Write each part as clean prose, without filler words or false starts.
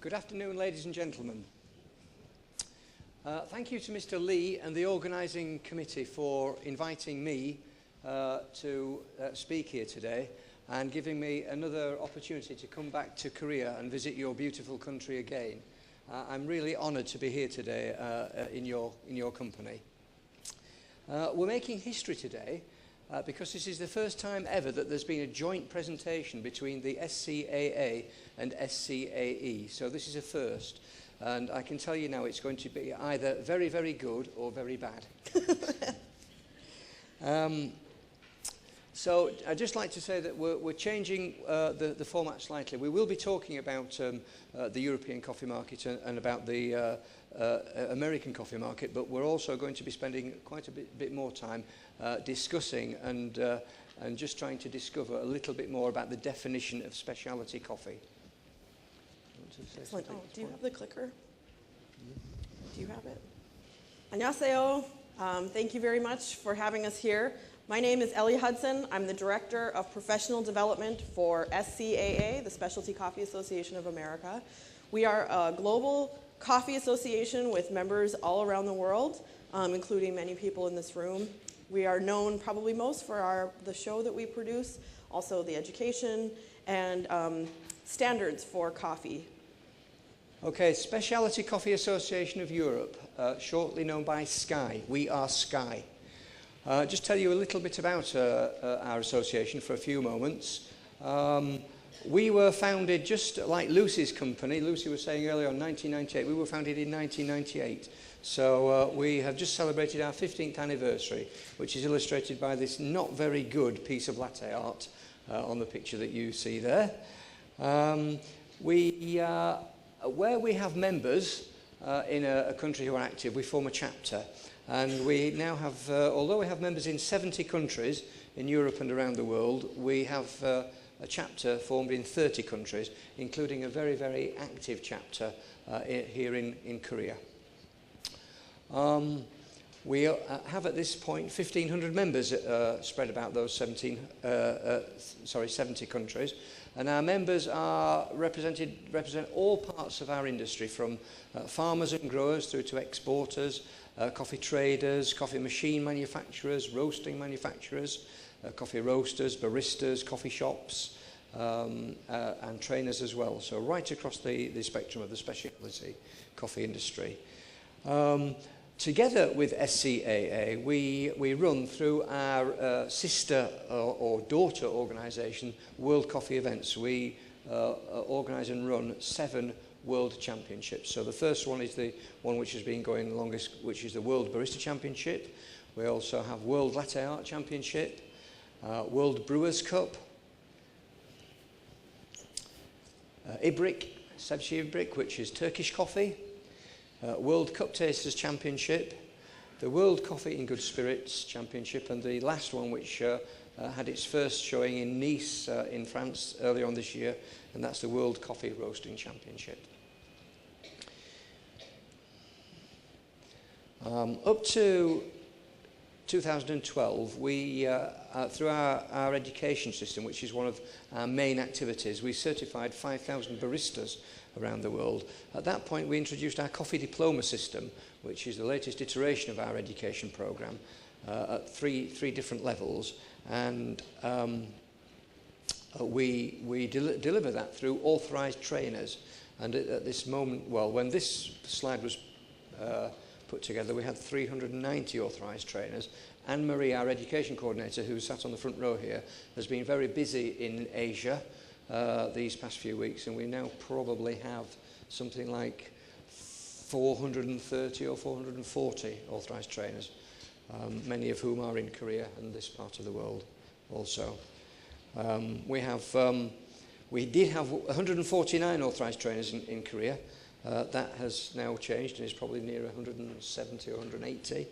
Good afternoon, ladies and gentlemen. Thank you to Mr. Lee and the organising committee for inviting me to speak here today and giving me another opportunity to come back to Korea and visit your beautiful country again. I'm really honoured to be here today in your company. We're making history today because this is the first time ever that there's been a joint presentation between the SCAA and SCAE. So this is a first. And I can tell you now it's going to be either very, very good or very bad. So I'd just like to say that we're changing the format slightly. We will be talking about the European coffee market and about the American coffee market, but we're also going to be spending quite a bit more time discussing and just trying to discover a little bit more about the definition of specialty coffee. Excellent. Oh, do you have the clicker? Do you have it? 안녕하세요. Thank you very much for having us here. My name is Ellie Hudson. I'm the Director of Professional Development for SCAA, the Specialty Coffee Association of America. We are a global coffee association with members all around the world, including many people in this room. We are known probably most for the show that we produce, also the education and standards for coffee. Okay, Specialty Coffee Association of Europe, shortly known by SCAE. We are SCAE. Just tell you a little bit about our association for a few moments. We were founded just like Lucy's company. Lucy was saying earlier in 1998. We were founded in 1998. So we have just celebrated our 15th anniversary, which is illustrated by this not very good piece of latte art on the picture that you see there. Where we have members in a country who are active, we form a chapter. And we now have, although we have members in 70 countries in Europe and around the world, we have a chapter formed in 30 countries, including a very, very active chapter here in Korea. We have at this point 1,500 members spread about those 70 countries. And our members represent all parts of our industry, from farmers and growers through to exporters, coffee traders, coffee machine manufacturers, roasting manufacturers, coffee roasters, baristas, coffee shops, and trainers as well. So right across the spectrum of the specialty coffee industry. Together with SCAA, we run through our sister or daughter organisation, World Coffee Events. We organise and run 7 World Championships. So the first one is the one which has been going the longest, which is the World Barista Championship. We also have World Latte Art Championship, World Brewers Cup, Ibrik, Sebze Ibrik, which is Turkish coffee, World Cup Tasters Championship, the World Coffee in Good Spirits Championship, and the last one which had its first showing in Nice in France earlier on this year, and that's the World Coffee Roasting Championship. Up to 2012, we, through our education system, which is one of our main activities, we certified 5,000 baristas around the world. At that point, we introduced our coffee diploma system, which is the latest iteration of our education program, at three different levels, and we deliver that through authorised trainers. And at this moment, well, when this slide was put together, we had 390 authorised trainers. Anne-Marie, our education coordinator, who sat on the front row here, has been very busy in Asia these past few weeks, and we now probably have something like 430 or 440 authorised trainers, many of whom are in Korea and this part of the world also. We did have 149 authorised trainers in Korea. That has now changed and is probably near 170 or 180.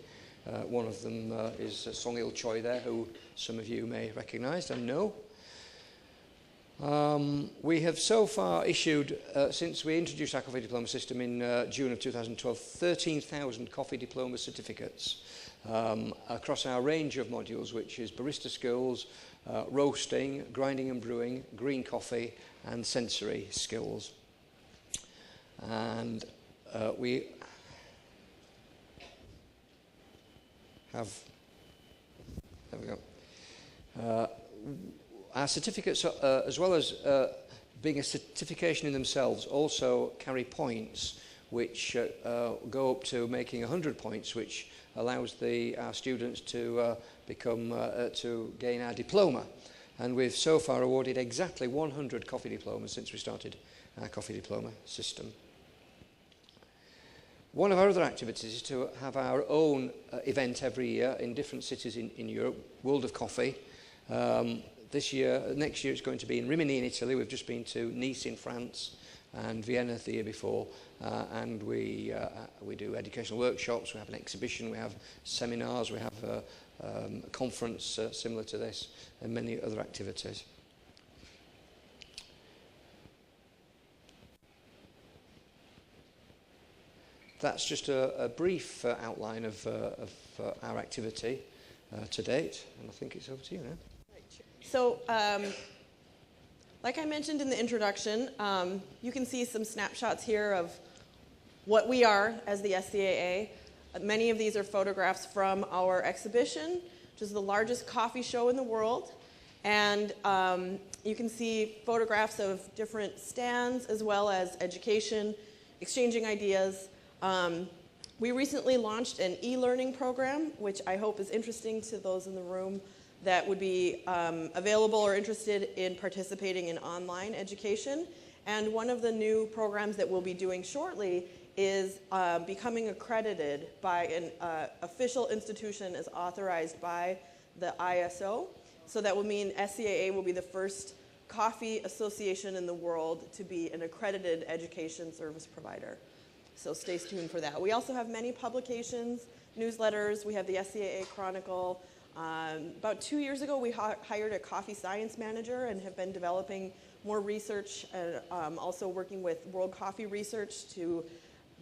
One of them is Song-il Choi there, who some of you may recognise and know. We have so far issued, since we introduced our coffee diploma system in June of 2012, 13,000 coffee diploma certificates across our range of modules, which is barista skills, roasting, grinding and brewing, green coffee, and sensory skills. And we have, there we go. Our certificates, as well as being a certification in themselves, also carry points which go up to making 100 points, which allows our students to to gain our diploma. And we've so far awarded exactly 100 coffee diplomas since we started our coffee diploma system. One of our other activities is to have our own event every year in different cities in Europe, World of Coffee. Next year it's going to be in Rimini in Italy. We've just been to Nice in France and Vienna the year before, and we do educational workshops, we have an exhibition, we have seminars, we have a conference similar to this, and many other activities. That's just a brief outline of our activity to date, and I think it's over to you now. So, like I mentioned in the introduction, you can see some snapshots here of what we are as the SCAA. Many of these are photographs from our exhibition, which is the largest coffee show in the world. And you can see photographs of different stands as well as education, exchanging ideas. We recently launched an e-learning program, which I hope is interesting to those in the room that would be available or interested in participating in online education. And one of the new programs that we'll be doing shortly is becoming accredited by an official institution as authorized by the ISO. So that will mean SCAA will be the first coffee association in the world to be an accredited education service provider. So stay tuned for that. We also have many publications, newsletters. We have the SCAA Chronicle. About 2 years ago, we hired a coffee science manager and have been developing more research and also working with World Coffee Research to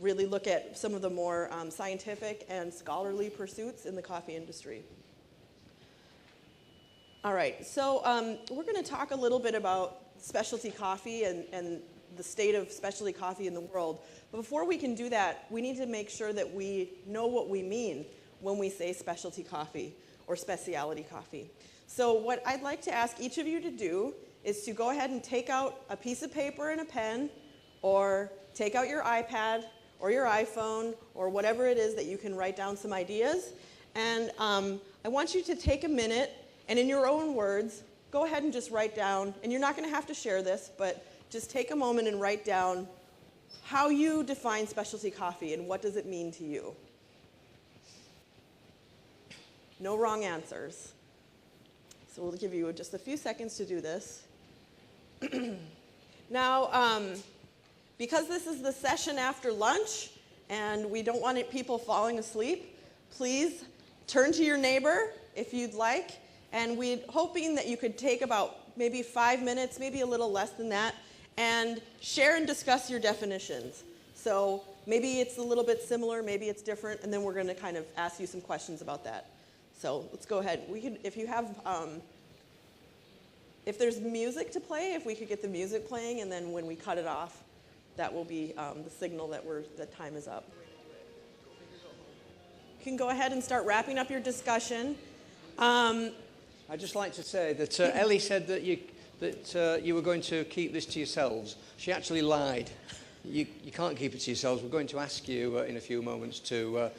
really look at some of the more scientific and scholarly pursuits in the coffee industry. All right, so we're going to talk a little bit about specialty coffee and the state of specialty coffee in the world. But before we can do that, we need to make sure that we know what we mean when we say specialty coffee or specialty coffee. So what I'd like to ask each of you to do is to go ahead and take out a piece of paper and a pen, or take out your iPad or your iPhone or whatever it is that you can write down some ideas. And I want you to take a minute and in your own words, go ahead and just write down, and you're not going to have to share this, but just take a moment and write down how you define specialty coffee and what does it mean to you. No wrong answers. So we'll give you just a few seconds to do this. Now, because this is the session after lunch and we don't want people falling asleep, please turn to your neighbor if you'd like. And we're hoping that you could take about maybe 5 minutes, maybe a little less than that, and share and discuss your definitions. So maybe it's a little bit similar, maybe it's different, and then we're going to kind of ask you some questions about that. So let's go ahead. We could, if you have, if there's music to play, if we could get the music playing, and then when we cut it off, that will be the signal that time is up. You can go ahead and start wrapping up your discussion. I'd just like to say that Ellie said that you were going to keep this to yourselves. She actually lied. You can't keep it to yourselves. We're going to ask you in a few moments to,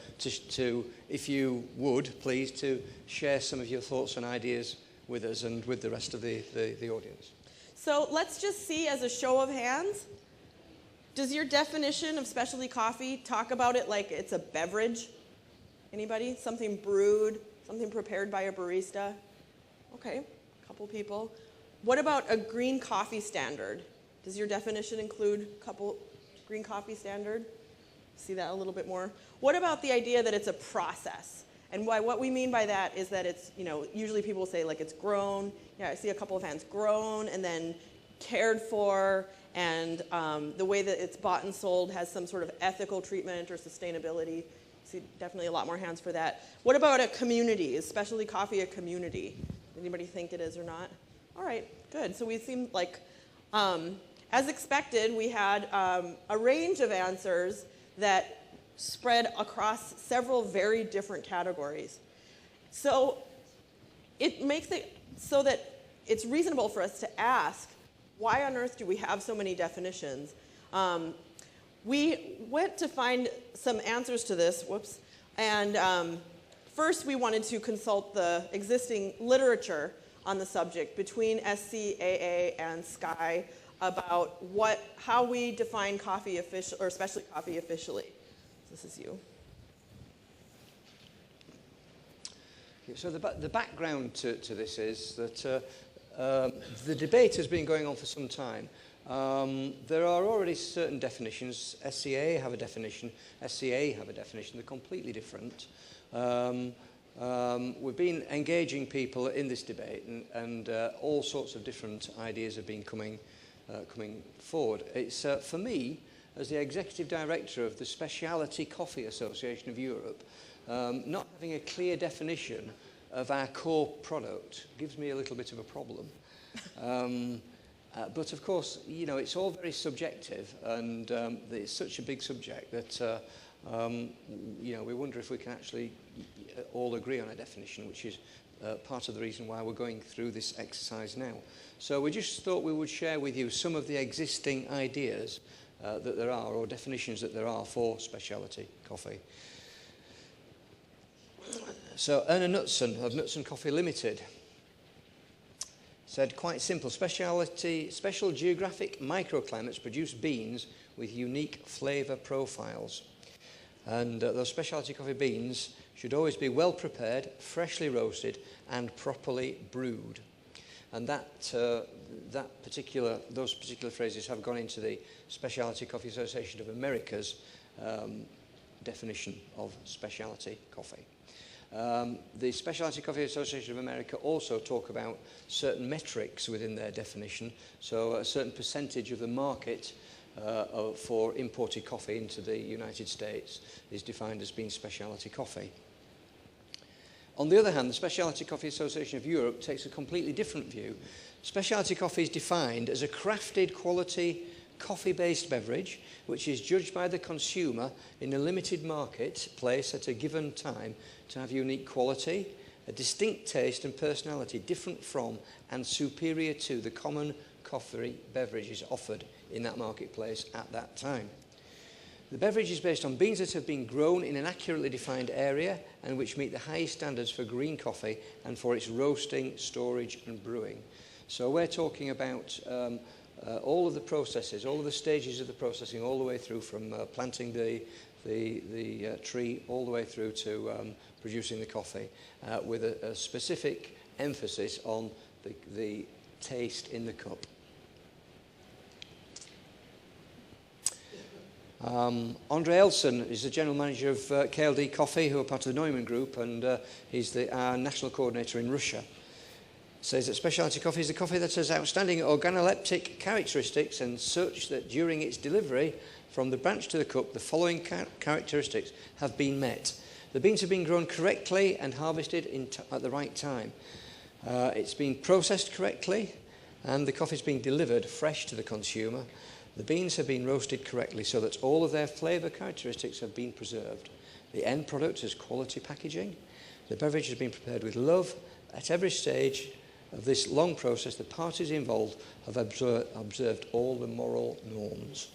if you would, please, to share some of your thoughts and ideas with us and with the rest of the audience. So let's just see, as a show of hands, does your definition of specialty coffee talk about it like it's a beverage? Anybody? Something brewed, something prepared by a barista? Okay, a couple people. What about a green coffee standard? Does your definition include a couple green coffee standard? See that a little bit more. What about the idea that it's a process? And what we mean by that is that it's, usually people say like it's grown. Yeah, I see a couple of hands. Grown and then cared for, and the way that it's bought and sold has some sort of ethical treatment or sustainability. See definitely a lot more hands for that. What about a community? Is specialty coffee a community? Anybody think it is or not? All right, good. So we seem like, As expected, we had a range of answers that spread across several very different categories. So it makes it so that it's reasonable for us to ask, why on earth do we have so many definitions? We went to find some answers to this, and first we wanted to consult the existing literature on the subject between SCAA and SCAE about how we define coffee or specialty coffee officially. This is you. So the background to this is that the debate has been going on for some time. There are already certain definitions. SCAA have a definition, SCAE have a definition. They're completely different. We've been engaging people in this debate, and all sorts of different ideas have been coming forward. It's for me, as the Executive Director of the Specialty Coffee Association of Europe, not having a clear definition of our core product gives me a little bit of a problem. But of course, you know, it's all very subjective, and it's such a big subject that you know, we wonder if we can actually all agree on a definition, which is part of the reason why we're going through this exercise now. So we just thought we would share with you some of the existing ideas that there are, or definitions that there are for specialty coffee. So Erna Knutson of Knutson Coffee Limited said, quite simple, special geographic microclimates produce beans with unique flavour profiles. And those specialty coffee beans should always be well prepared, freshly roasted and properly brewed. And those particular phrases have gone into the Specialty Coffee Association of America's definition of specialty coffee. The Specialty Coffee Association of America also talk about certain metrics within their definition. So a certain percentage of the market for imported coffee into the United States is defined as being specialty coffee. On the other hand, the Specialty Coffee Association of Europe takes a completely different view. Specialty coffee is defined as a crafted quality coffee-based beverage which is judged by the consumer in a limited marketplace at a given time to have unique quality, a distinct taste and personality different from and superior to the common coffee beverages offered in that marketplace at that time. The beverage is based on beans that have been grown in an accurately defined area and which meet the highest standards for green coffee and for its roasting, storage and brewing. So we're talking about all of the processes, all of the stages of the processing, all the way through from planting the tree all the way through to producing the coffee, with a specific emphasis on the taste in the cup. Andre Elson is the general manager of KLD Coffee, who are part of the Neumann Group, and he's our national coordinator in Russia. Says that specialty coffee is a coffee that has outstanding organoleptic characteristics and such that during its delivery from the branch to the cup, the following characteristics have been met. The beans have been grown correctly and harvested at the right time. It's been processed correctly, and the coffee is being delivered fresh to the consumer. The beans have been roasted correctly so that all of their flavour characteristics have been preserved. The end product is quality packaging. The beverage has been prepared with love. At every stage of this long process, the parties involved have observed all the moral norms.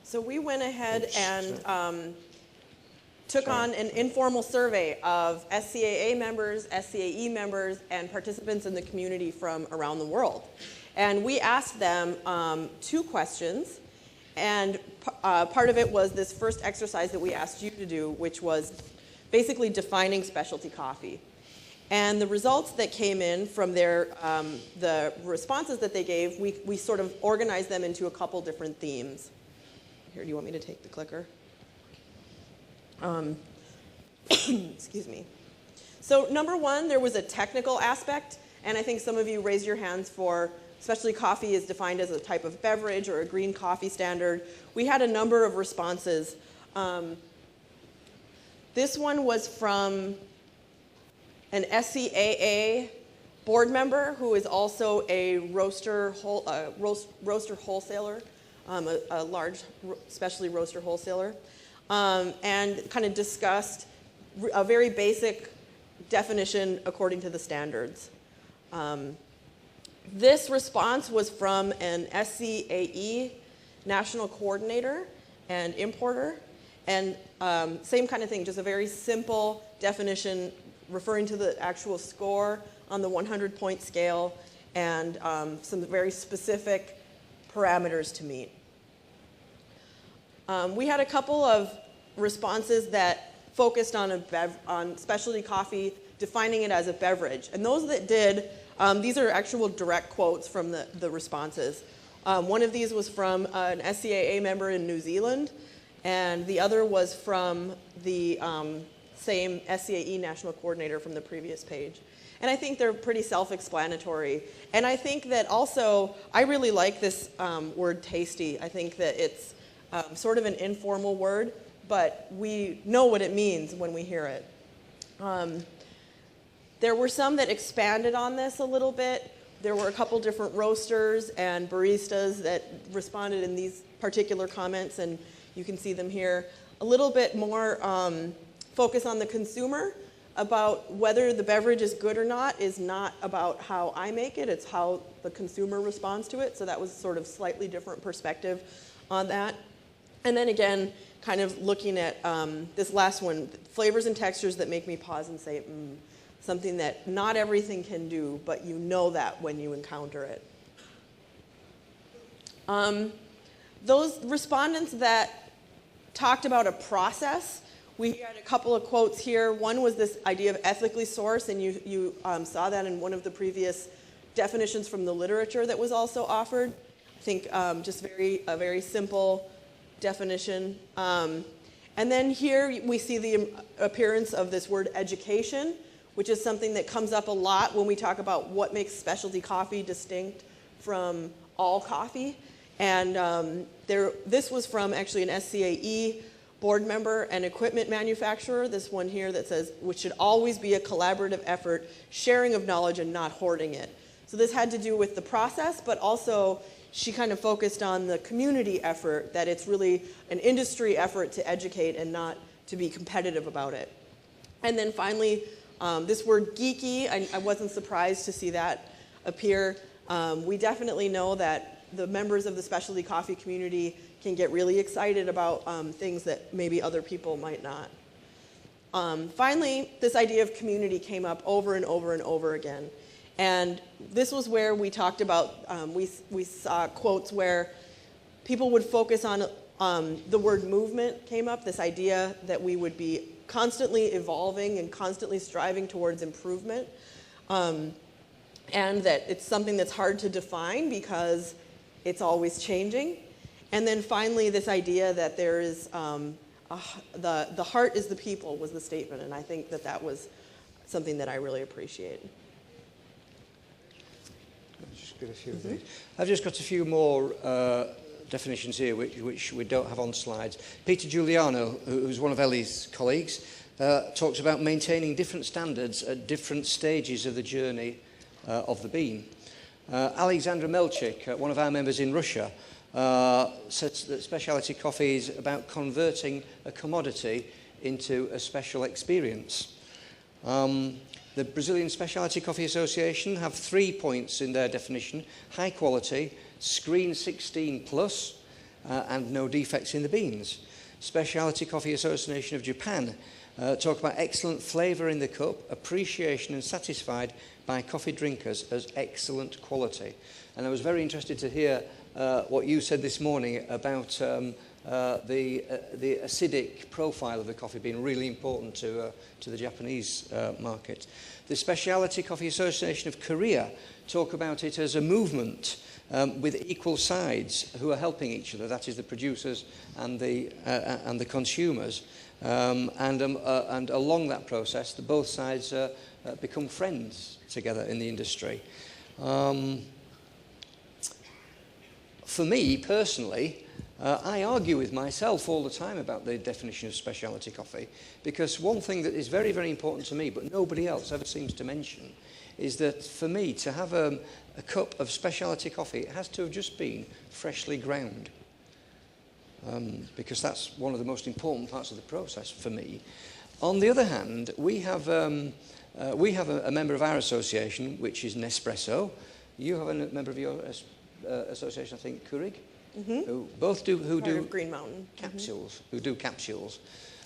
So we went ahead and took on an informal survey of SCAA members, SCAE members, and participants in the community from around the world. And we asked them 2 questions. And part of it was this first exercise that we asked you to do, which was basically defining specialty coffee. And the results that came in from the responses that they gave, we sort of organized them into a couple different themes. Here, do you want me to take the clicker? Excuse me. So number 1, there was a technical aspect, and I think some of you raised your hands for specialty coffee is defined as a type of beverage or a green coffee standard. We had a number of responses. This one was from an SCAA board member who is also a roaster wholesaler, a large specialty roaster wholesaler, and kind of discussed a very basic definition according to the standards. This response was from an SCAE national coordinator and importer, and same kind of thing, just a very simple definition referring to the actual score on the 100-point scale and some very specific parameters to meet. We had a couple of responses that focused on specialty coffee, defining it as a beverage. And those that did, these are actual direct quotes from the responses. One of these was from an SCAA member in New Zealand, and the other was from the same SCAE national coordinator from the previous page. And I think they're pretty self-explanatory. And I think that also, I really like this word tasty. I think that it's sort of an informal word, but we know what it means when we hear it. There were some that expanded on this a little bit. There were a couple different roasters and baristas that responded in these particular comments, and you can see them here. A little bit more focus on the consumer, about whether the beverage is good or not is not about how I make it, it's how the consumer responds to it. So that was sort of slightly different perspective on that. And then again, kind of looking at this last one, flavors and textures that make me pause and say, something that not everything can do, but you know that when you encounter it. Those respondents that talked about a process, we had a couple of quotes here. One was this idea of ethically sourced, and you saw that in one of the previous definitions from the literature that was also offered. I think just a very simple definition. And then here we see the appearance of this word education, which is something that comes up a lot when we talk about what makes specialty coffee distinct from all coffee. And this was from actually an SCAE board member and equipment manufacturer, this one here that says, which should always be a collaborative effort, sharing of knowledge and not hoarding it. So this had to do with the process, but also she kind of focused on the community effort, that it's really an industry effort to educate and not to be competitive about it. And then finally, this word geeky, I wasn't surprised to see that appear. We definitely know that the members of the specialty coffee community can get really excited about things that maybe other people might not. Finally, this idea of community came up over and over and over again. And this was where we talked about, we saw quotes where people would focus on the word movement came up, this idea that we would be constantly evolving and constantly striving towards improvement. And that it's something that's hard to define because it's always changing. And then finally, this idea that there is, the heart is the people was the statement, and I think that that was something that I really appreciate. Just get a few of these. I've just got a few more definitions here which we don't have on slides. Peter Giuliano, who's one of Ellie's colleagues, talks about maintaining different standards at different stages of the journey of the bean. Alexandra Melchik, one of our members in Russia, said that specialty coffee is about converting a commodity into a special experience. The Brazilian Specialty Coffee Association have 3 points in their definition: high quality, screen 16 plus, and no defects in the beans. Specialty Coffee Association of Japan talk about excellent flavour in the cup, appreciation and satisfied by coffee drinkers as excellent quality. And I was very interested to hear what you said this morning about the acidic profile of the coffee being really important to the Japanese market. The Specialty Coffee Association of Korea talk about it as a movement with equal sides who are helping each other, that is the producers and the consumers. And along that process, both sides become friends together in the industry. For me, personally, I argue with myself all the time about the definition of specialty coffee, because one thing that is very, very important to me, but nobody else ever seems to mention, is that for me to have a cup of specialty coffee, it has to have just been freshly ground. Because that's one of the most important parts of the process for me. On the other hand, we have a member of our association, which is Nespresso. You have a member of your association, I think, Keurig, who both do Green Mountain capsules, who do capsules.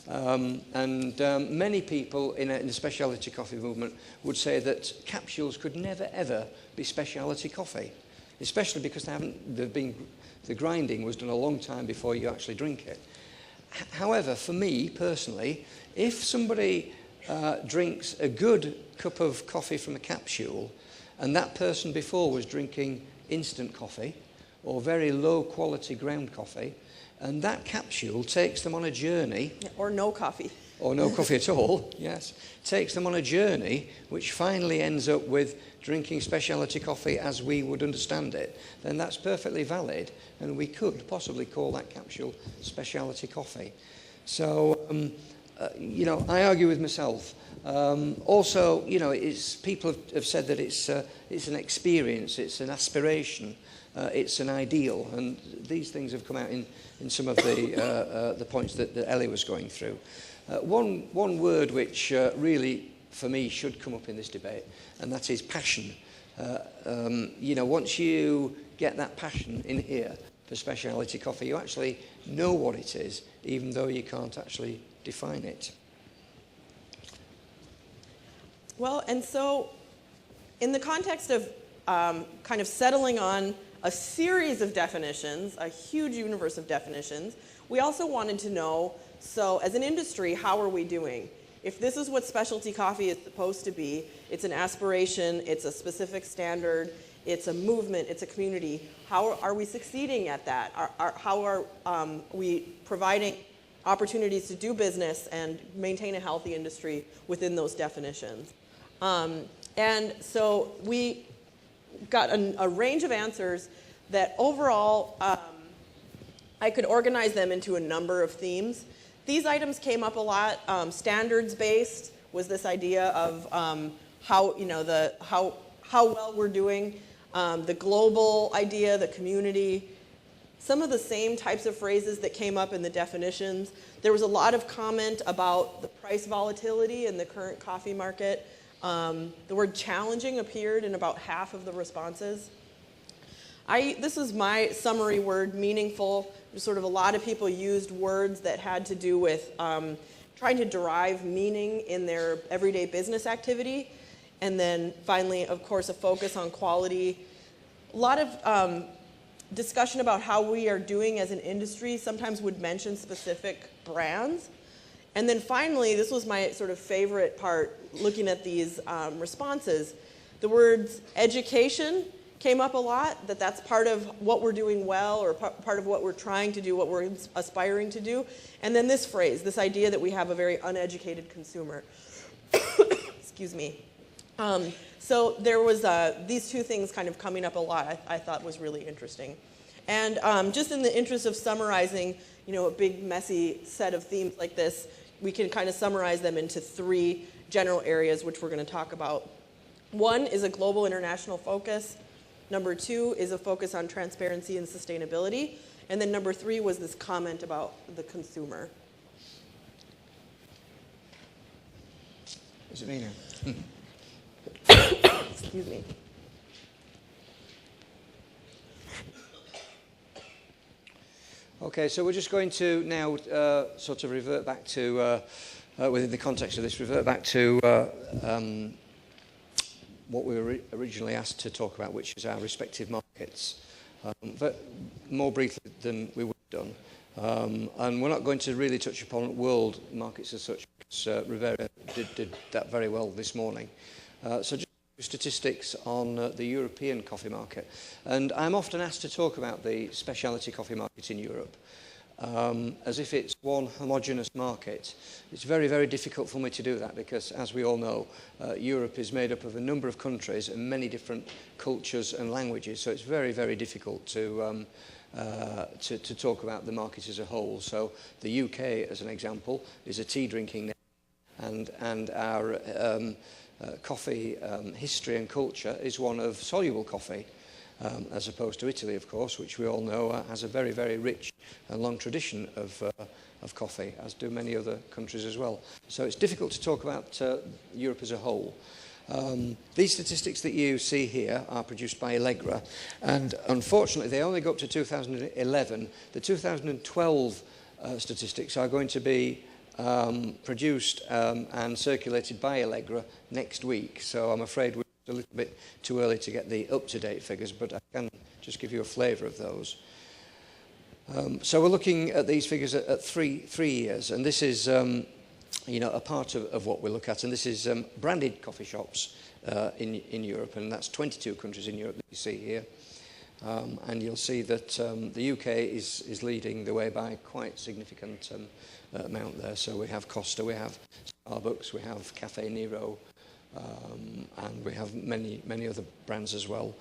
Many people in the specialty coffee movement would say that capsules could never ever be specialty coffee, especially because the grinding was done a long time before you actually drink it. However, for me personally, if somebody drinks a good cup of coffee from a capsule, and that person before was drinking instant coffee or very low quality ground coffee, and that capsule takes them on a journey. Or no coffee. Or no coffee at all, yes. Takes them on a journey which finally ends up with drinking specialty coffee as we would understand it, then that's perfectly valid, and we could possibly call that capsule specialty coffee. So, I argue with myself. Also, people have said that it's an experience, it's an aspiration, it's an ideal, and these things have come out in some of the points that Ellie was going through. One word which really, for me, should come up in this debate, and that is passion. Once you get that passion in here for specialty coffee, you actually know what it is, even though you can't actually define it. Well, and so in the context of kind of settling on a series of definitions, a huge universe of definitions, we also wanted to know, so as an industry, how are we doing? If this is what specialty coffee is supposed to be, it's an aspiration, it's a specific standard, it's a movement, it's a community, how are we succeeding at that? How are we providing opportunities to do business and maintain a healthy industry within those definitions? And so we got a range of answers that overall, I could organize them into a number of themes. These items came up a lot. Standards-based was this idea of how well we're doing, the global idea, the community, some of the same types of phrases that came up in the definitions. There was a lot of comment about the price volatility in the current coffee market. The word challenging appeared in about half of the responses. This is my summary word, meaningful. Sort of a lot of people used words that had to do with trying to derive meaning in their everyday business activity. And then finally, of course, a focus on quality. A lot of discussion about how we are doing as an industry, sometimes would mention specific brands. And then finally, this was my sort of favorite part, looking at these responses. The words education came up a lot, that's part of what we're doing well, or part of what we're trying to do, what we're aspiring to do. And then this phrase, this idea that we have a very uneducated consumer. Excuse me. So there was these two things kind of coming up a lot, I thought was really interesting. And just in the interest of summarizing, a big messy set of themes like this, we can kind of summarize them into three general areas which we're going to talk about. One is a global international focus. Number two is a focus on transparency and sustainability. And then number three was this comment about the consumer. Is it me now? Excuse me. Okay, so we're just going to now sort of revert back to, within the context of this, revert back to what we were originally asked to talk about, which is our respective markets, but more briefly than we would have done. And we're not going to really touch upon world markets as such, because Rivera did that very well this morning. So just statistics on the European coffee market. And I'm often asked to talk about the specialty coffee market in Europe as if it's one homogeneous market. It's very, very difficult for me to do that because, as we all know, Europe is made up of a number of countries and many different cultures and languages. So it's very, very difficult to to talk about the market as a whole. So the UK, as an example, is a tea drinking nation, and our coffee history and culture is one of soluble coffee, as opposed to Italy, of course, which we all know has a very, very rich and long tradition of coffee, as do many other countries as well. So it's difficult to talk about Europe as a whole. These statistics that you see here are produced by Allegra, and unfortunately they only go up to 2011. The 2012 statistics are going to be produced and circulated by Allegra next week, so I'm afraid we're a little bit too early to get the up-to-date figures, but I can just give you a flavour of those. So we're looking at these figures at three years, and this is a part of what we look at, and this is branded coffee shops in Europe, and that's 22 countries in Europe that you see here. And you'll see that the UK is leading the way by quite significant amount there. So we have Costa, we have Starbucks, we have Cafe Nero, and we have many other brands as well.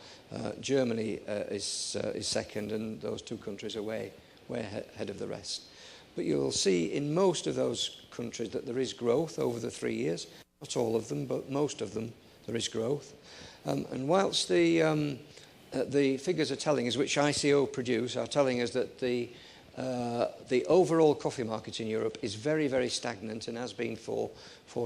Germany is second, and those two countries are way ahead of the rest. But you'll see in most of those countries that there is growth over the 3 years. Not all of them, but most of them there is growth. And whilst the figures are telling us, which ICO produce, are telling us that the overall coffee market in Europe is very, very stagnant and has been for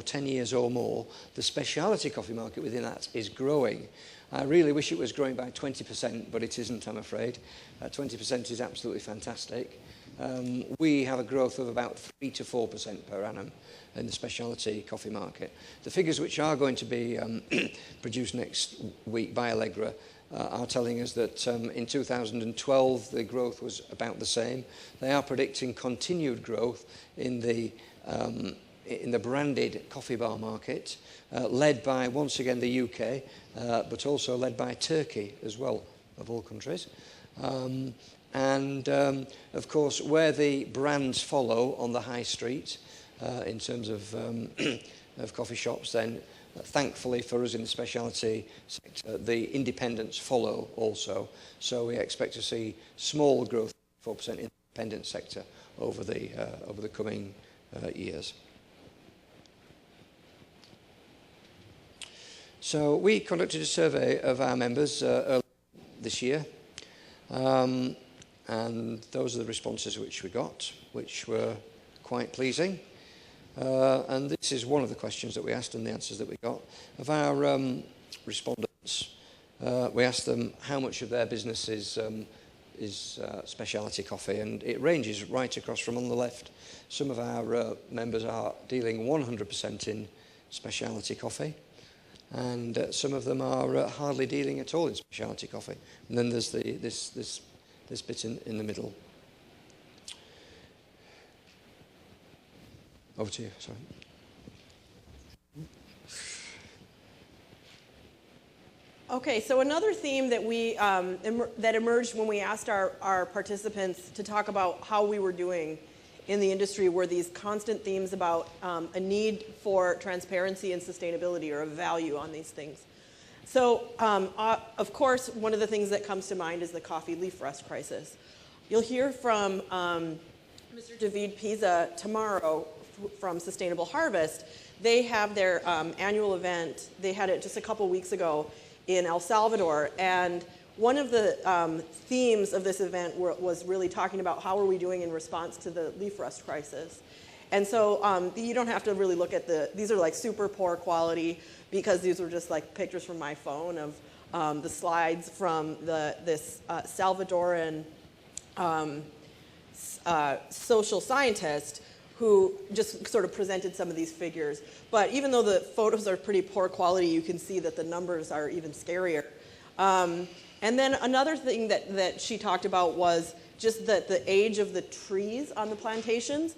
10 years or more. The specialty coffee market within that is growing. I really wish it was growing by 20%, but it isn't, I'm afraid. 20% is absolutely fantastic. We have a growth of about 3 to 4% per annum in the specialty coffee market. The figures which are going to be produced next week by Allegra are telling us that in 2012 the growth was about the same. They are predicting continued growth in the branded coffee bar market, led by, once again, the UK, but also led by Turkey as well, of all countries. Of course, where the brands follow on the high street in terms of coffee shops, then thankfully for us in the specialty sector, the independents follow also. So we expect to see small growth, 4% in the independent sector over the coming years. So we conducted a survey of our members earlier this year. And those are the responses which we got, which were quite pleasing. And this is one of the questions that we asked and the answers that we got. Of our respondents, we asked them how much of their business is specialty coffee, and it ranges right across from on the left. Some of our members are dealing 100% in specialty coffee, and some of them are hardly dealing at all in specialty coffee. And then there's this bit in the middle. Over to you, sorry. Okay, so another theme that that emerged when we asked our participants to talk about how we were doing in the industry were these constant themes about a need for transparency and sustainability, or a value on these things. So, of course, one of the things that comes to mind is the coffee leaf rust crisis. You'll hear from Mr. David Pisa tomorrow from Sustainable Harvest. They have their annual event. They had it just a couple weeks ago in El Salvador, and one of the themes of this event was really talking about how are we doing in response to the leaf rust crisis. And so you don't have to really look at these are like super poor quality, because these were just like pictures from my phone of the slides from this Salvadoran social scientist who just sort of presented some of these figures. But even though the photos are pretty poor quality, you can see that the numbers are even scarier. And then another thing that she talked about was just the age of the trees on the plantations.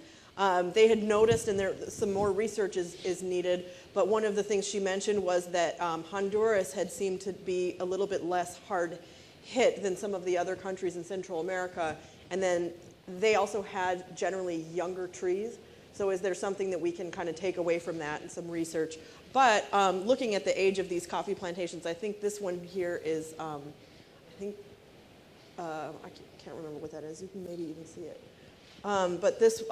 They had noticed, and some more research is needed, but one of the things she mentioned was that Honduras had seemed to be a little bit less hard hit than some of the other countries in Central America, and then they also had generally younger trees. So is there something that we can kind of take away from that in some research? But looking at the age of these coffee plantations, I think this one here is, I think I can't remember what that is. You can maybe even see it. But this,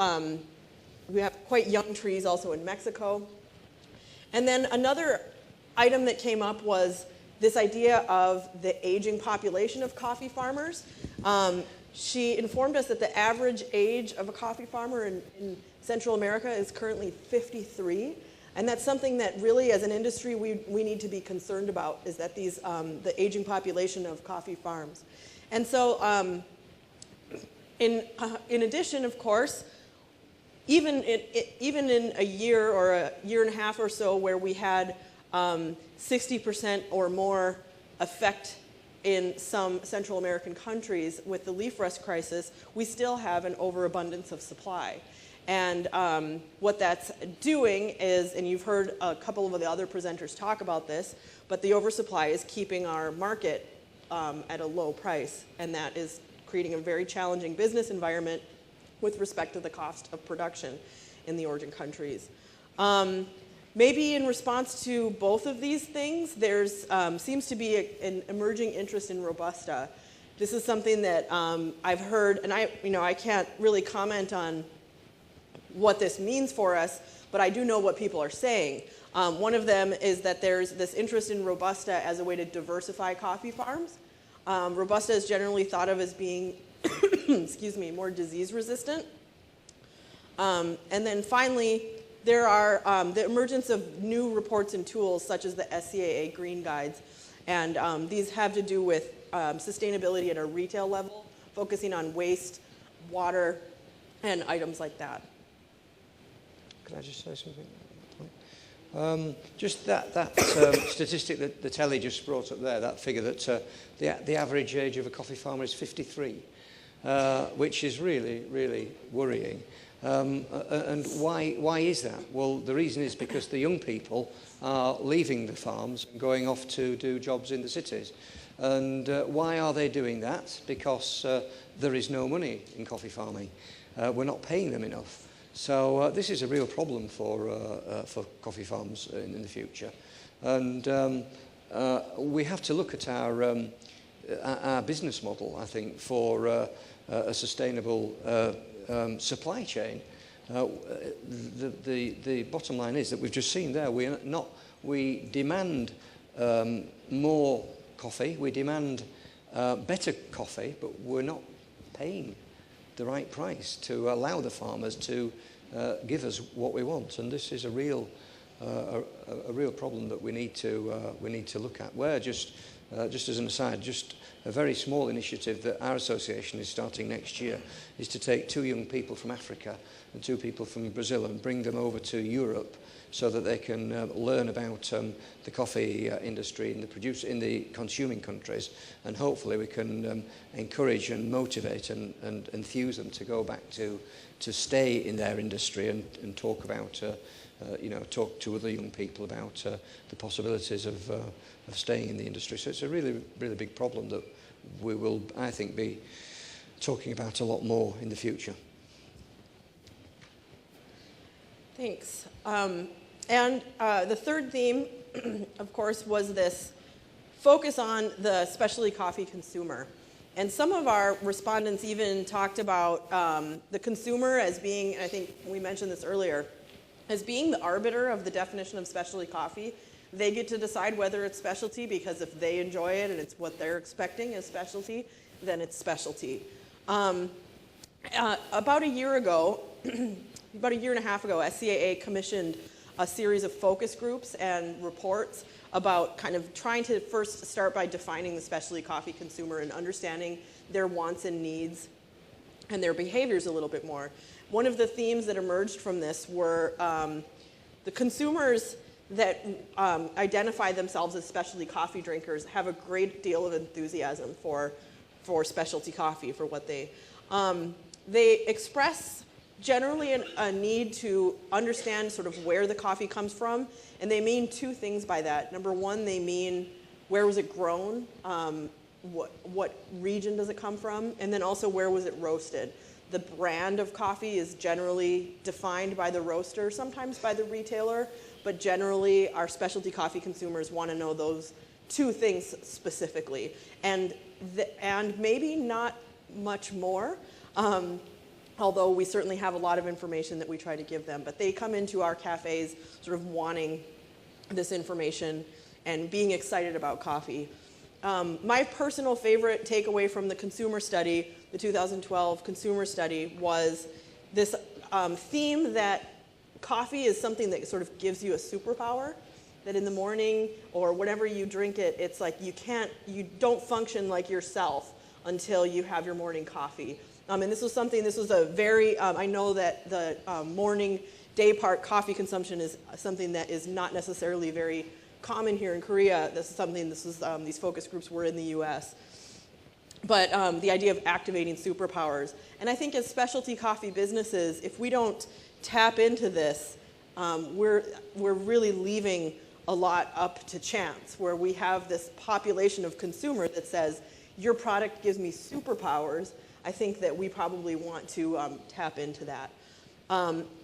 we have quite young trees also in Mexico. And then another item that came up was this idea of the aging population of coffee farmers. She informed us that the average age of a coffee farmer in Central America is currently 53. And that's something that really, as an industry, we need to be concerned about, is that the aging population of coffee farms. And so in addition, of course, even in a year or a year and a half or so where we had 60% or more effect in some Central American countries with the leaf rust crisis, we still have an overabundance of supply. And what that's doing is, and you've heard a couple of the other presenters talk about this, but the oversupply is keeping our market at a low price, and that is creating a very challenging business environment with respect to the cost of production in the origin countries. Maybe in response to both of these things, there's seems to be an emerging interest in Robusta. This is something that I've heard, and I can't really comment on what this means for us, but I do know what people are saying. One of them is that there's this interest in Robusta as a way to diversify coffee farms. Robusta is generally thought of as being, excuse me, more disease resistant. And then finally, there are the emergence of new reports and tools such as the SCAA green guides. And these have to do with sustainability at a retail level, focusing on waste, water, and items like that. Can I just say something? Just that statistic that Ellie just brought up there, that figure that the average age of a coffee farmer is 53, which is really, really worrying. And why is that? Well, the reason is because the young people are leaving the farms and going off to do jobs in the cities. And why are they doing that? Because there is no money in coffee farming. We're not paying them enough. So this is a real problem for coffee farms in the future. And we have to look at our business model, I think, for a sustainable supply chain. The bottom line is that we've just seen there, we demand more coffee, we demand better coffee, but we're not paying the right price to allow the farmers to give us what we want, and this is a real problem that we need to look at. We're just as an aside, just a very small initiative that our association is starting next year is to take 2 young people from Africa and 2 people from Brazil and bring them over to Europe so that they can learn about the coffee industry in the consuming countries, and hopefully we can encourage and motivate and enthuse them to go back to stay in their industry and talk about talk to other young people about the possibilities of staying in the industry. So it's a really, really big problem that we will, I think, be talking about a lot more in the future. Thanks. And the third theme, of course, was this focus on the specialty coffee consumer. And some of our respondents even talked about the consumer as being, and I think we mentioned this earlier, as being the arbiter of the definition of specialty coffee. They get to decide whether it's specialty, because if they enjoy it and it's what they're expecting as specialty, then it's specialty. About a year ago, about a year and a half ago, SCAA commissioned a series of focus groups and reports about kind of trying to first start by defining the specialty coffee consumer and understanding their wants and needs and their behaviors a little bit more. One of the themes that emerged from this were the consumers that identify themselves as specialty coffee drinkers have a great deal of enthusiasm for specialty coffee, for what they express generally a need to understand sort of where the coffee comes from, and they mean 2 things by that. Number one, they mean where was it grown, what region does it come from, and then also where was it roasted. The brand of coffee is generally defined by the roaster, sometimes by the retailer, but generally our specialty coffee consumers want to know those 2 things specifically. And and maybe not much more, although we certainly have a lot of information that we try to give them. But they come into our cafes sort of wanting this information and being excited about coffee. My personal favorite takeaway from the consumer study, the 2012 consumer study, was this theme that coffee is something that sort of gives you a superpower, that in the morning or whenever you drink it, it's like you don't function like yourself until you have your morning coffee. And this was a very, I know that the morning day part coffee consumption is something that is not necessarily very common here in Korea. These focus groups were in the US. But the idea of activating superpowers. And I think as specialty coffee businesses, if we don't tap into this, we're really leaving a lot up to chance, where we have this population of consumer that says, your product gives me superpowers. I think that we probably want to tap into that.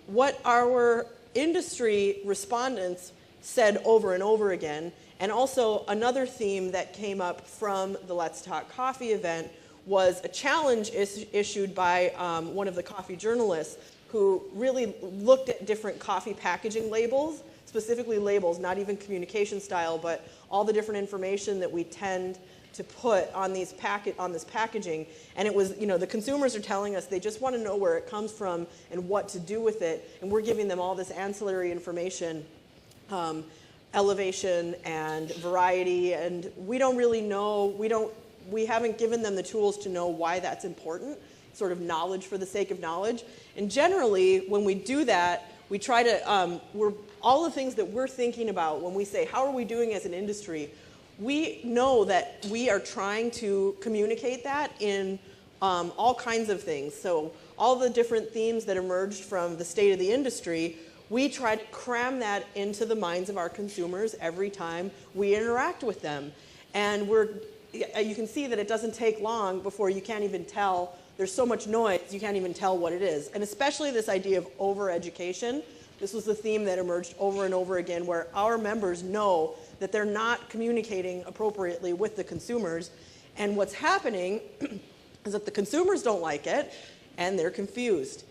What our industry respondents said over and over again, and also another theme that came up from the Let's Talk Coffee event, was a challenge issued by one of the coffee journalists who really looked at different coffee packaging labels, specifically labels, not even communication style, but all the different information that we tend to put on this packaging. And it was, the consumers are telling us they just want to know where it comes from and what to do with it. And we're giving them all this ancillary information, elevation and variety, and we don't really know, we haven't given them the tools to know why that's important, sort of knowledge for the sake of knowledge. And generally, when we do that, we try to, all the things that we're thinking about when we say, how are we doing as an industry? We know that we are trying to communicate that in all kinds of things. So all the different themes that emerged from the state of the industry, we try to cram that into the minds of our consumers every time we interact with them. And you can see that it doesn't take long before you can't even tell. There's so much noise, you can't even tell what it is. And especially this idea of over-education. This was the theme that emerged over and over again, where our members know that they're not communicating appropriately with the consumers. And what's happening is that the consumers don't like it, and they're confused.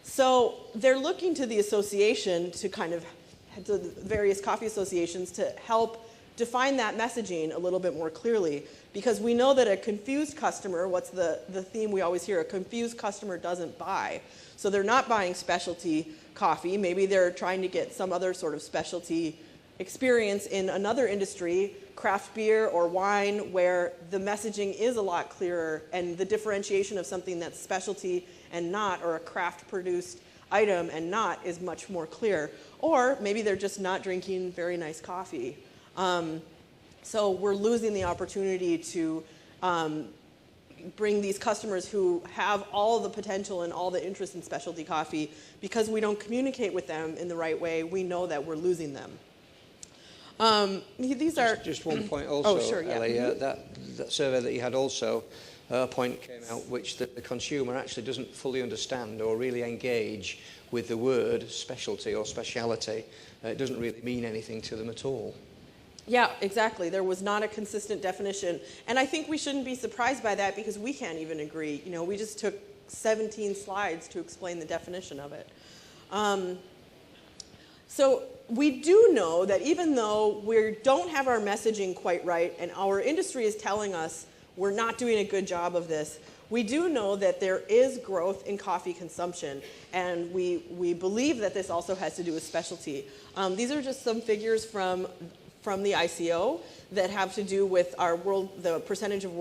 So they're looking to the association to the various coffee associations to help define that messaging a little bit more clearly. Because we know that a confused customer, what's the theme we always hear, a confused customer doesn't buy. So they're not buying specialty coffee. Maybe they're trying to get some other sort of specialty experience in another industry, craft beer or wine, where the messaging is a lot clearer and the differentiation of something that's specialty and not, or a craft produced item and not, is much more clear. Or maybe they're just not drinking very nice coffee. So we're losing the opportunity to bring these customers who have all the potential and all the interest in specialty coffee. Because we don't communicate with them in the right way, we know that we're losing them. These are just one point also, sure, yeah. Ellie, that survey that you had also, a point came out which the consumer actually doesn't fully understand or really engage with the word specialty or speciality. It doesn't really mean anything to them at all. Yeah, exactly. There was not a consistent definition. And I think we shouldn't be surprised by that, because we can't even agree. We just took 17 slides to explain the definition of it. So we do know that even though we don't have our messaging quite right, and our industry is telling us we're not doing a good job of this, we do know that there is growth in coffee consumption, and we believe that this also has to do with specialty. These are just some figures from the ICO that have to do with our current percentage of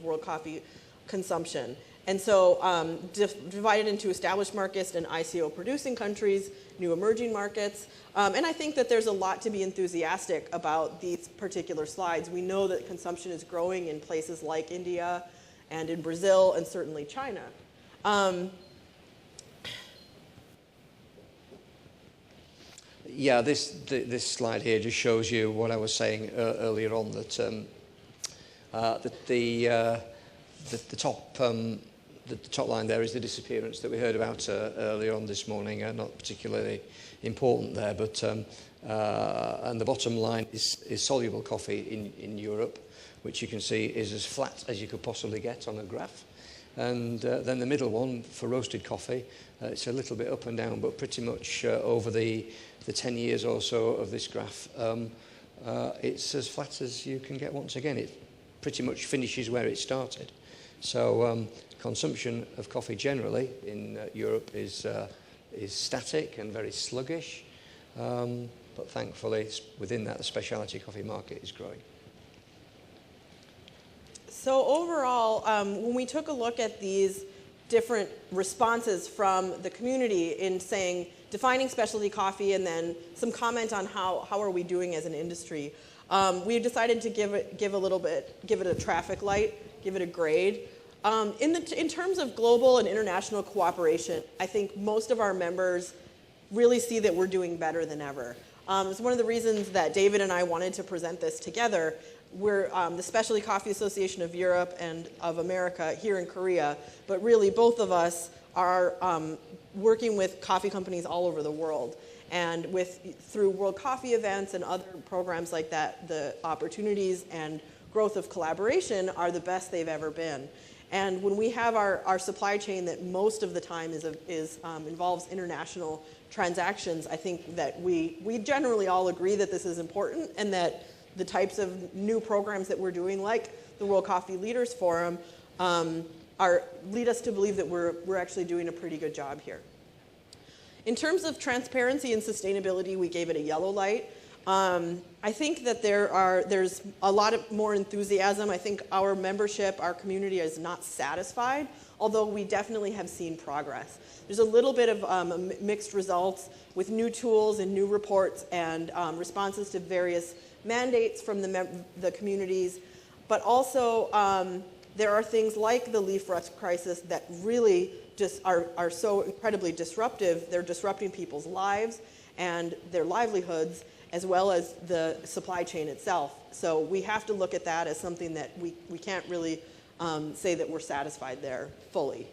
world coffee consumption. And so divided into established markets and ICO producing countries, new emerging markets. And I think that there's a lot to be enthusiastic about these particular slides. We know that consumption is growing in places like India and in Brazil and certainly China. Yeah, this slide here just shows you what I was saying earlier on, that the top line there is the disappearance that we heard about earlier on this morning. Not particularly important there, but And the bottom line is soluble coffee in Europe, which you can see is as flat as you could possibly get on a graph. And then the middle one for roasted coffee, it's a little bit up and down, but pretty much over the 10 years or so of this graph, it's as flat as you can get once again. It pretty much finishes where it started. So consumption of coffee generally in Europe is static and very sluggish, but thankfully within that the specialty coffee market is growing. So overall, when we took a look at these different responses from the community in saying, defining specialty coffee and then some comment on how are we doing as an industry, we decided to give it a traffic light, give it a grade. In terms of global and international cooperation, I think most of our members really see that we're doing better than ever. It's one of the reasons that David and I wanted to present this together. We're the Specialty Coffee Association of Europe and of America here in Korea, but really both of us are working with coffee companies all over the world. And through World Coffee events and other programs like that, the opportunities and growth of collaboration are the best they've ever been. And when we have our supply chain that most of the time involves international transactions, I think that we generally all agree that this is important and that the types of new programs that we're doing, like the World Coffee Leaders Forum, lead us to believe that we're actually doing a pretty good job here. In terms of transparency and sustainability, we gave it a yellow light. I think that there's a lot more enthusiasm. I think our membership, our community is not satisfied, although we definitely have seen progress. There's a little bit of mixed results with new tools and new reports and responses to various mandates from the communities, but also there are things like the leaf rust crisis that really just are so incredibly disruptive. They're disrupting people's lives and their livelihoods, as well as the supply chain itself. So we have to look at that as something that we can't really say that we're satisfied there fully.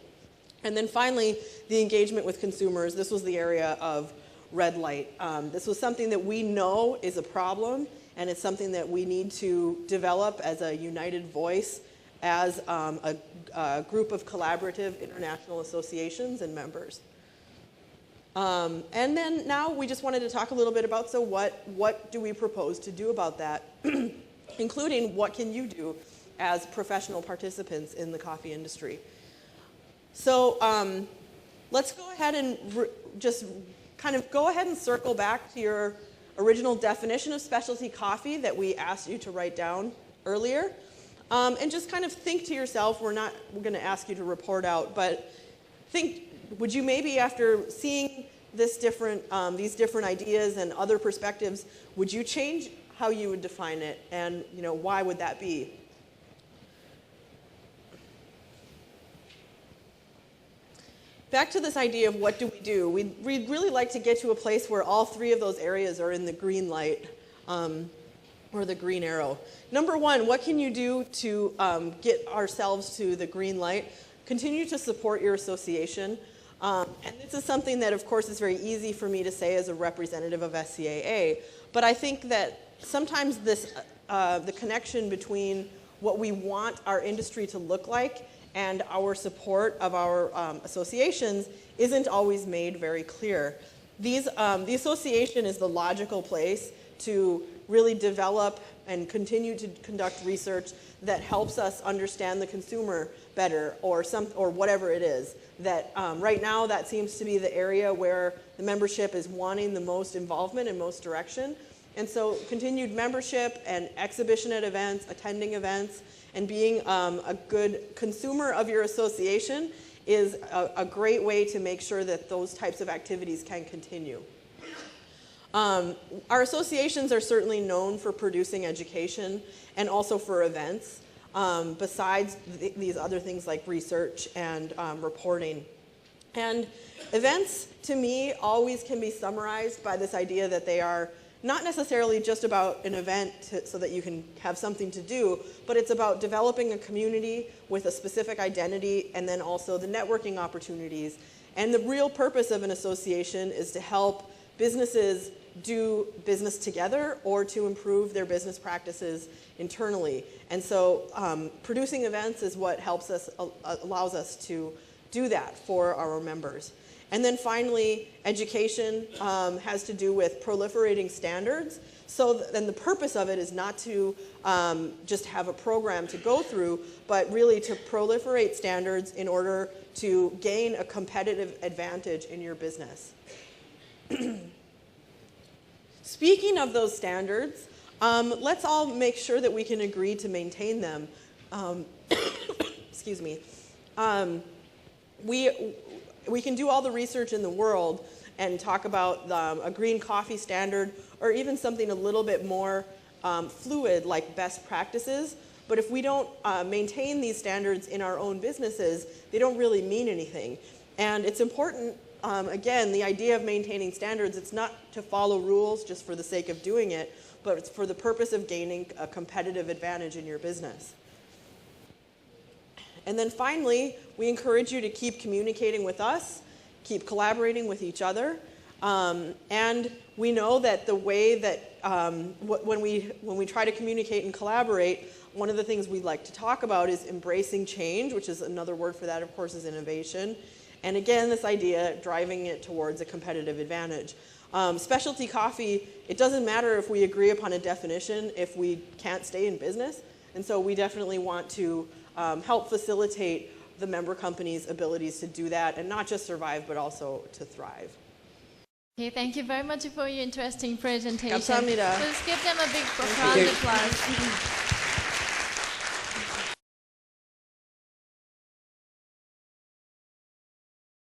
And then finally, the engagement with consumers. This was the area of red light. This was something that we know is a problem, and it's something that we need to develop as a united voice, as a group of collaborative international associations and members. And then now we just wanted to talk a little bit about, so what do we propose to do about that, including what can you do as professional participants in the coffee industry. So let's go ahead and just kind of go ahead and circle back to your original definition of specialty coffee that we asked you to write down earlier. And just kind of think to yourself, we're going to ask you to report out, but would you maybe, after seeing these different ideas and other perspectives, would you change how you would define it, and why would that be? Back to this idea of what do we do, we'd really like to get to a place where all three of those areas are in the green light, or the green arrow. Number one, what can you do to get ourselves to the green light? Continue to support your association. And this is something that, of course, is very easy for me to say as a representative of SCAA. But I think that sometimes the connection between what we want our industry to look like and our support of our associations isn't always made very clear. The association is the logical place to really develop and continue to conduct research that helps us understand the consumer better, or whatever it is. That right now, that seems to be the area where the membership is wanting the most involvement and most direction. And so continued membership and exhibition at events, attending events, and being a good consumer of your association is a great way to make sure that those types of activities can continue. Our associations are certainly known for producing education and also for events, besides these other things like research and reporting. And events, to me, always can be summarized by this idea that they are not necessarily just about an event so that you can have something to do, but it's about developing a community with a specific identity, and then also the networking opportunities. And the real purpose of an association is to help businesses do business together or to improve their business practices internally. And so producing events is what helps us, allows us to do that for our members. And then finally, education has to do with proliferating standards. So then the purpose of it is not to just have a program to go through, but really to proliferate standards in order to gain a competitive advantage in your business. Speaking of those standards, let's all make sure that we can agree to maintain them. Excuse me. We can do all the research in the world and talk about a green coffee standard or even something a little bit more fluid like best practices. But if we don't maintain these standards in our own businesses, they don't really mean anything. And it's important, again, the idea of maintaining standards, it's not to follow rules just for the sake of doing it, but it's for the purpose of gaining a competitive advantage in your business. And then finally, we encourage you to keep communicating with us, keep collaborating with each other. And we know that the way that when we try to communicate and collaborate, one of the things we like to talk about is embracing change, which is another word for that, of course, is innovation. And again, this idea, driving it towards a competitive advantage. Specialty coffee, it doesn't matter if we agree upon a definition if we can't stay in business. And so we definitely want to help facilitate the member companies' abilities to do that and not just survive, but also to thrive. Okay, thank you very much for your interesting presentation. 감사합니다. Let's give them a big round of applause.